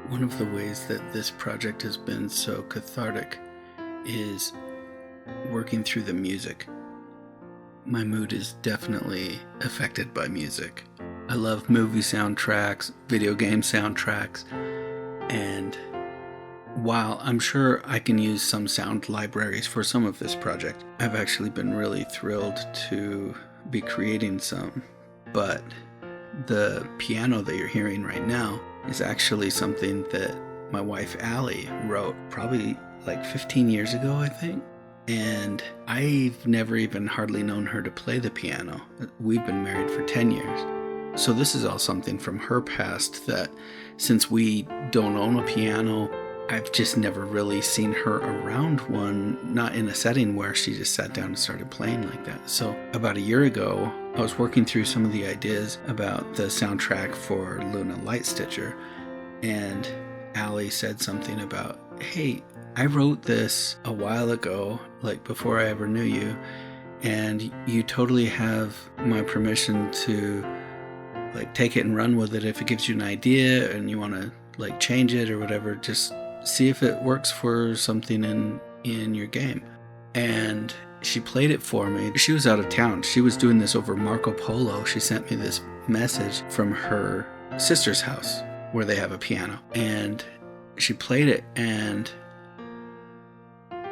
One of the ways that this project has been so cathartic is working through the music. My mood is definitely affected by music. I love movie soundtracks, video game soundtracks, and while I'm sure I can use some sound libraries for some of this project, I've actually been really thrilled to be creating some. But the piano that you're hearing right now is actually something that my wife Allie wrote probably like 15 years ago, I think. And I've never even hardly known her to play the piano. We've been married for 10 years. So this is all something from her past that, since we don't own a piano, I've just never really seen her around one, not in a setting where she just sat down and started playing like that. So about a year ago, I was working through some of the ideas about the soundtrack for Luna Lightstitcher, and Allie said something about, hey, I wrote this a while ago, like before I ever knew you, and you totally have my permission to like take it and run with it. If it gives you an idea and you want to like change it or whatever, just see if it works for something in your game. And she played it for me. She was out of town. She was doing this over Marco Polo. She sent me this message from her sister's house where they have a piano. And she played it, and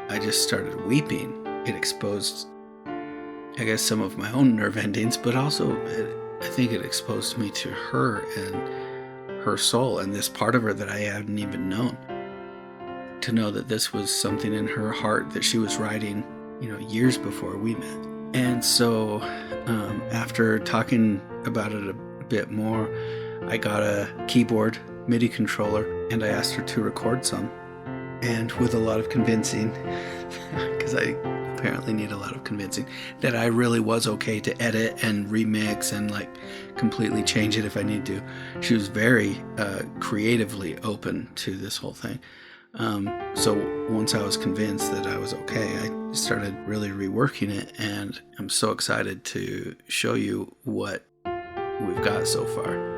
I just started weeping. It exposed, I guess, some of my own nerve endings, but also I think it exposed me to her and her soul and this part of her that I hadn't even known. To know that this was something in her heart that she was writing, years before we met. And so after talking about it a bit more, I got a keyboard MIDI controller and I asked her to record some. And with a lot of convincing, because I apparently need a lot of convincing, that I really was okay to edit and remix and like completely change it if I need to. She was very creatively open to this whole thing. So once I was convinced that I was okay, I started really reworking it, and I'm so excited to show you what we've got so far.